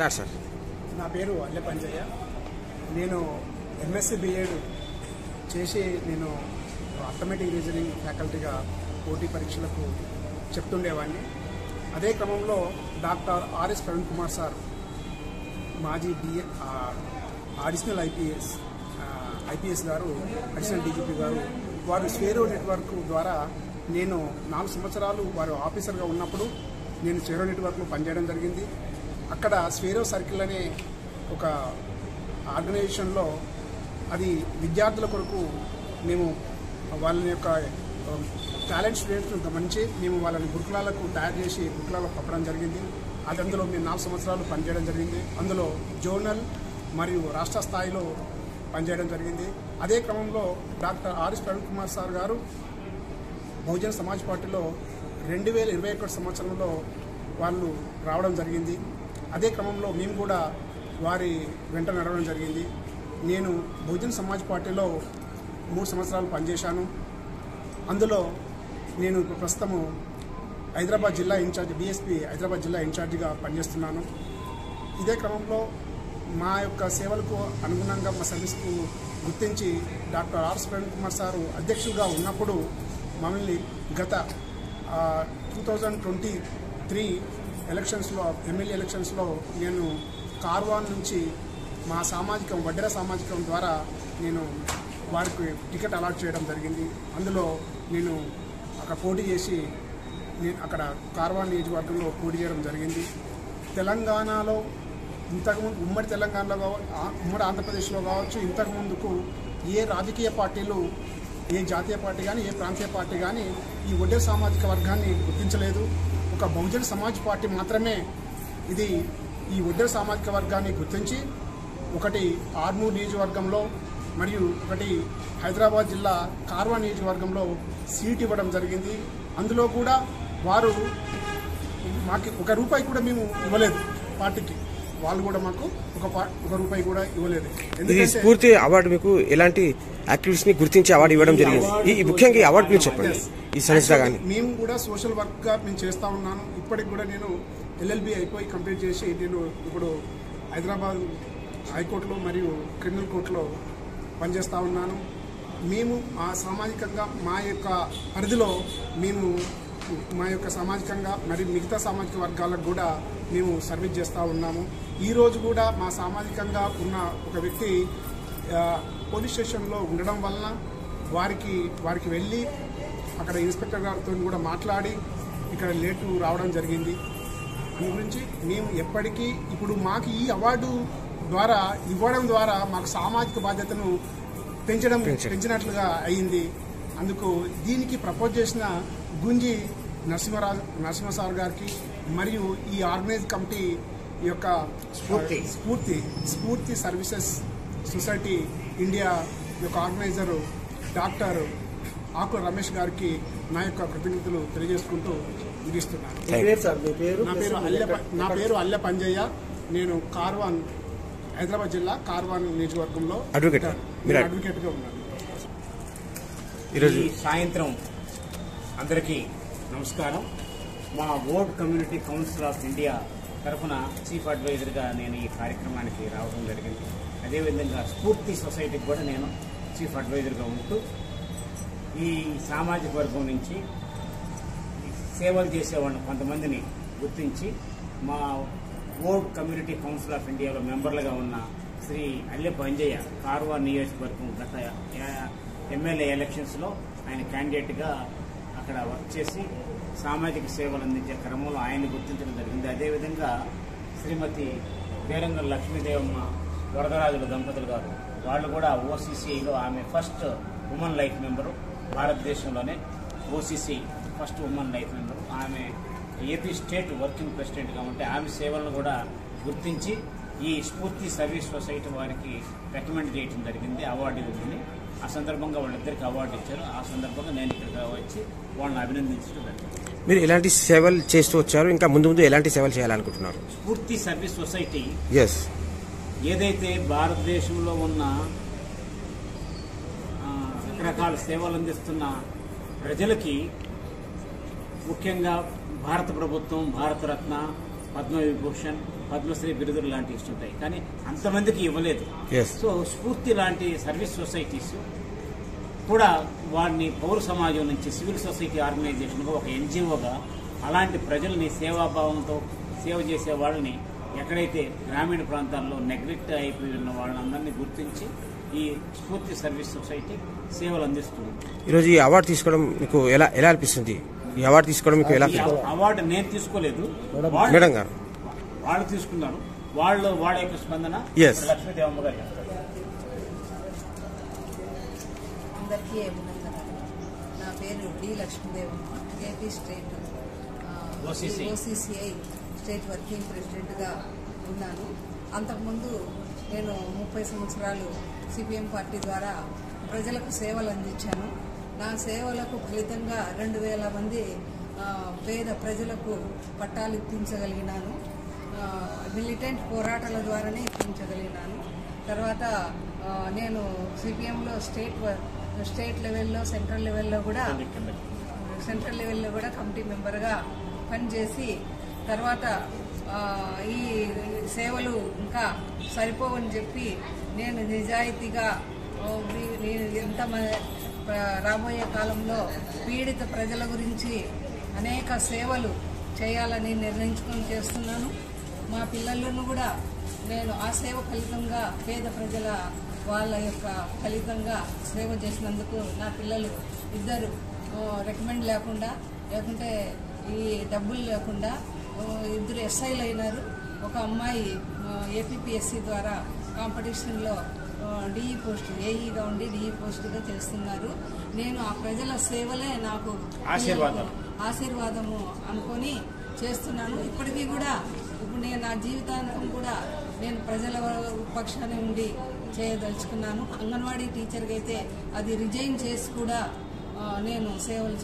Sir sir నా పేరు అల్లె పంజయ్య. నేను ఎంఎస్సి బిఎడ్ చేసి నేను అథమెటిక్ రీజనింగ్ ఫ్యాకల్టీగా పోటీ పరీక్షలకు చెప్తుండేవాడిని. అదే క్రమంలో doctor RS Praveen Kumar sir, మాజీ అడిషనల్ ఐపీఎస్ గారు, అడిషనల్ డీజీపీ గారు, వారు స్వేరో నెట్వర్క్ ద్వారా నేను 4 సంవత్సరాలు వారు ఆఫీసర్గా ఉన్నప్పుడు నేను స్వేరో నెట్వర్క్లో పనిచేయడం జరిగింది. అక్కడ స్వేరో సర్కిల్ అనే ఒక ఆర్గనైజేషన్లో అది విద్యార్థుల కొరకు మేము వాళ్ళ యొక్క టాలెంట్ స్టూడెంట్స్ను గమనించి మేము వాళ్ళని గురుకులాలకు తయారు చేసి గురుకులాలకు పంపడం జరిగింది. అది అందులో మేము 4 సంవత్సరాలు పనిచేయడం జరిగింది. అందులో జోనల్ మరియు రాష్ట్ర స్థాయిలో పనిచేయడం జరిగింది. అదే క్రమంలో doctor RS Praveen Kumar sir గారు బహుజన్ సమాజ్ పార్టీలో 2021 సంవత్సరంలో వాళ్ళు రావడం జరిగింది. అదే క్రమంలో మేము కూడా వారి వెంట నడవడం జరిగింది. నేను బహుజన్ సమాజ్ పార్టీలో 3 సంవత్సరాలు పనిచేశాను. అందులో నేను ఇప్పుడు ప్రస్తుతము హైదరాబాద్ జిల్లా ఇన్ఛార్జ్, బీఎస్పీ హైదరాబాద్ జిల్లా ఇన్ఛార్జిగా పనిచేస్తున్నాను. ఇదే క్రమంలో మా యొక్క సేవలకు అనుగుణంగా మా సర్వీస్కు గుర్తించి doctor RS Praveen Kumar sir అధ్యక్షుడిగా ఉన్నప్పుడు మమ్మల్ని గత 2023 ఎలక్షన్స్లో, ఎమ్మెల్యే ఎలక్షన్స్లో నేను కార్వాన్ నుంచి మా సామాజికం, వడ్డెర సామాజికం ద్వారా నేను వారికి టికెట్ అలాట్ చేయడం జరిగింది. అందులో నేను అక్కడ పోటీ చేసి నేను అక్కడ కార్వాన్ నియోజకవర్గంలో పోటీ చేయడం జరిగింది. తెలంగాణలో ఇంతకుముందు ఉమ్మడి తెలంగాణలో, ఉమ్మడి ఆంధ్రప్రదేశ్లో కావచ్చు, ఇంతకుముందుకు ఏ రాజకీయ పార్టీలు, ఏ జాతీయ పార్టీ కానీ, ఏ ప్రాంతీయ పార్టీ కానీ ఈ వడ్డెర సామాజిక వర్గాన్ని గుర్తించలేదు. ఒక బహుజన్ సమాజ్ పార్టీ మాత్రమే ఈ వడ్డెర సామాజిక వర్గాన్ని గుర్తించి ఒకటి ఆర్మూర్ నియోజకవర్గంలో మరియు ఒకటి హైదరాబాద్ జిల్లా కార్వాన్ నియోజకవర్గంలో సీట్ ఇవ్వడం జరిగింది. అందులో కూడా వారు మాకు 1 రూపాయి కూడా మేము ఇవ్వలేదు పార్టీకి. వాళ్ళు కూడా మాకు 1 రూపాయి కూడా ఇవ్వలేదు. ఇది స్ఫూర్తి అవార్డు మీకు ఎలాంటి యాక్టివిటీస్ ని గుర్తించి అవార్డు ఇవ్వడం జరిగింది? ముఖ్యంగా ఈ అవార్డు మీరు చెప్పండి. ఈ సంస్థ కానీ మేము కూడా సోషల్ వర్క్ గా మేము చేస్తా ఉన్నాను. ఇప్పటికి కూడా నేను ఎల్ఎల్బి అయిపోయి కంప్లీట్ చేసి నేను ఇప్పుడు హైదరాబాద్ హైకోర్టులో మరియు క్రిమినల్ కోర్టులో పనిచేస్తూ ఉన్నాను. మేము సామాజికంగా మా యొక్క పరిధిలో మేము మా యొక్క సామాజికంగా మరియు మిగతా సామాజిక వర్గాలకు కూడా మేము సర్వీస్ చేస్తూ ఉన్నాము. ఈరోజు కూడా మా సామాజికంగా ఉన్న ఒక వ్యక్తి పోలీస్ స్టేషన్లో ఉండడం వలన వారికి వెళ్ళి అక్కడ ఇన్స్పెక్టర్ గారితో కూడా మాట్లాడి ఇక్కడ లేటు రావడం జరిగింది. దాని గురించి మేము ఎప్పటికీ ఇప్పుడు మాకు ఈ అవార్డు ఇవ్వడం ద్వారా మాకు సామాజిక బాధ్యతను పెంచినట్లుగా అయింది. అందుకు దీనికి ప్రపోజ్ చేసిన గుంజి నరసింహ సార్ గారికి మరియు ఈ ఆర్గనైజ్ కమిటీ యొక్క స్ఫూర్తి సర్వీసెస్ సొసైటీ ఇండియా యొక్క ఆర్గనైజరు డాక్టర్ ఆకుల రమేష్ గారికి నా యొక్క కృతజ్ఞతలు తెలియజేసుకుంటూ ముగిస్తున్నాను. నా పేరు అల్లె పంజయ్య. నేను కార్వాన్, హైదరాబాద్ జిల్లా కార్వాన్ నియోజకవర్గంలో అడ్వకేట్గా ఉన్నాను. ఈరోజు సాయంత్రం అందరికీ నమస్కారం. మా world community council of India తరఫున చీఫ్ అడ్వైజర్గా నేను ఈ కార్యక్రమానికి రావడం జరిగింది. అదేవిధంగా స్ఫూర్తి సొసైటీకి కూడా నేను చీఫ్ అడ్వైజర్గా ఉంటూ ఈ సామాజిక వర్గం నుంచి సేవలు చేసేవాళ్ళని కొంతమందిని గుర్తించి మా వరల్డ్ కమ్యూనిటీ కౌన్సిల్ ఆఫ్ ఇండియాలో మెంబర్లుగా ఉన్న శ్రీ అల్లె పంజయ్య కార్వాన్ నియోజకవర్గం గత ఎమ్మెల్యే ఎలక్షన్స్లో ఆయన క్యాండిడేట్గా అక్కడ వర్క్ చేసి సామాజిక సేవలు అందించే క్రమంలో ఆయన్ని గుర్తించడం జరిగింది. అదేవిధంగా శ్రీమతి పేరంగల్ లక్ష్మీదేవమ్మ వరదరాజుల దంపతులు గారు, వాళ్ళు కూడా ఓసీసీలో ఆమె ఫస్ట్ ఉమెన్ లైఫ్ మెంబరు, భారతదేశంలోనే OCC first women life member. ఆమె ఏపీ స్టేట్ వర్కింగ్ ప్రెసిడెంట్గా ఉంటే ఆమె సేవలను కూడా గుర్తించి ఈ స్ఫూర్తి సర్వీస్ సొసైటీ వారికి రికమెండ్ చేయడం జరిగింది అవార్డు ఇవ్వమని. ఆ సందర్భంగా వాళ్ళిద్దరికి అవార్డు ఇచ్చారు. ఆ సందర్భంగా నేను ఇక్కడికి వచ్చి వాళ్ళని అభినందించడం జరిగింది. మీరు ఎలాంటి సేవలు చేస్తూ వచ్చారు? ఇంకా ముందు ఎలాంటి సేవలు చేయాలనుకుంటున్నారు? స్ఫూర్తి సర్వీస్ సొసైటీ ఎస్ ఏదైతే భారతదేశంలో ఉన్న రకరకాల సేవలు అందిస్తున్న ప్రజలకి, ముఖ్యంగా భారత ప్రభుత్వం భారతరత్న, పద్మవిభూషణ్, పద్మశ్రీ బిరుదులు లాంటివి ఇస్తుంటాయి, కానీ అంతమందికి ఇవ్వలేదు. సో స్ఫూర్తి లాంటి సర్వీస్ సొసైటీస్ కూడా వారిని పౌర సమాజం నుంచి సివిల్ సొసైటీ ఆర్గనైజేషన్గా ఒక ఎన్జిఓగా అలాంటి ప్రజల్ని సేవాభావంతో సేవ చేసే వాళ్ళని ఎక్కడైతే గ్రామీణ ప్రాంతాల్లో నెగ్లెక్ట్ అయిపోయి ఉన్న వాళ్ళందరినీ గుర్తించి ఈ స్ఫూర్తి సర్వీస్ సొసైటీ సేవలు అందిస్తుంది. ఈరోజు ఈ అవార్డు తీసుకోవడం మీకు ఎలా అనిపిస్తుంది? ఈ అవార్డు తీసుకోవడం మీకు ఎలా? అవార్డు నేను తీసుకోలేదు, మేడం గారు వాళ్ళు తీసుకున్నారు. వాళ్ళ యొక్క స్పందన లక్ష్మీదేవమ్మ గారు చెప్తారు. అందరికీ అభినందనలు. నా పేరు D Lakshmidevamma, AP state OCCI state working ప్రెసిడెంట్గా ఉన్నాను. అంతకుముందు నేను 30 సంవత్సరాలు సిపిఎం పార్టీ ద్వారా ప్రజలకు సేవలు అందించాను. నా సేవలకు ఫలితంగా 2000 మంది పేద ప్రజలకు పట్టాలు ఇప్పించగలిగినాను. మిలిటెంట్ పోరాటాల ద్వారానే ఇప్పించగలిగినాను. తర్వాత నేను సిపిఎంలో స్టేట్ లెవెల్లో సెంట్రల్ లెవెల్లో కూడా కమిటీ మెంబర్గా పనిచేసి తర్వాత ఈ సేవలు ఇంకా సరిపోవని చెప్పి నేను నిజాయితీగా రాబోయే కాలంలో పీడిత ప్రజల గురించి అనేక సేవలు చేయాలని నిర్ణయించుకొని చేస్తున్నాను. మా పిల్లలను కూడా నేను ఆ సేవ ఫలితంగా పేద ప్రజల వాళ్ళ యొక్క ఫలితంగా సేవ చేసినందుకు నా పిల్లలు ఇద్దరు రికమెండ్ లేకుంటే ఈ డబ్బులు లేకుండా ఇద్దరు ఎస్ఐలు అయినారు. ఒక అమ్మాయి ఏపీపీఎస్సీ ద్వారా కాంపిటీషన్లో డిఈ పోస్ట్ ఏఈగా ఉండి డిఈ పోస్టుగా చేస్తున్నారు. నేను ఆ ప్రజల సేవలే నాకు ఆశీర్వాదము అనుకొని చేస్తున్నాను. ఇప్పటికీ కూడా ఇప్పుడు నేను నా జీవితాంతం కూడా నేను ప్రజల పక్షానే ఉండి చేయదలుచుకున్నాను. అంగన్వాడీ టీచర్గా అయితే అది రిజైన్ చేసి కూడా నేను సేవలు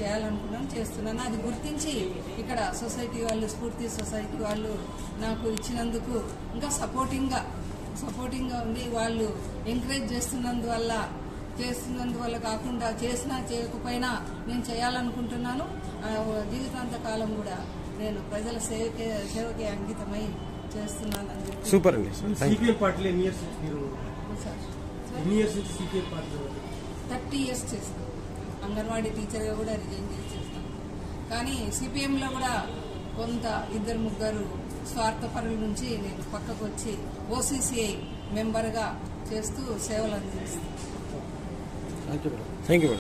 చేస్తున్నాను. అది గుర్తించి ఇక్కడ సొసైటీ వాళ్ళు, స్ఫూర్తి సొసైటీ వాళ్ళు నాకు ఇచ్చినందుకు ఇంకా సపోర్టింగ్గా ఉండి వాళ్ళు ఎంకరేజ్ చేస్తున్నందువల్ల కాకుండా చేసినా చేయకపోయినా నేను చేయాలనుకుంటున్నాను. జీవితాంత కాలం కూడా నేను ప్రజల సేవకే అంకితమై చేస్తున్నాను. సూపర్ అండి. 30 years చేస్తాను. అంగన్వాడీ టీచర్గా కూడా రిజైన్ చేస్తాను. కానీ సిపిఎంలో కూడా కొంత 2-3 స్వార్థపరుల నుంచి నేను పక్కకు వచ్చి ఓసీసీఐ మెంబర్గా చేస్తూ సేవలు అందిస్తాను. Thank you.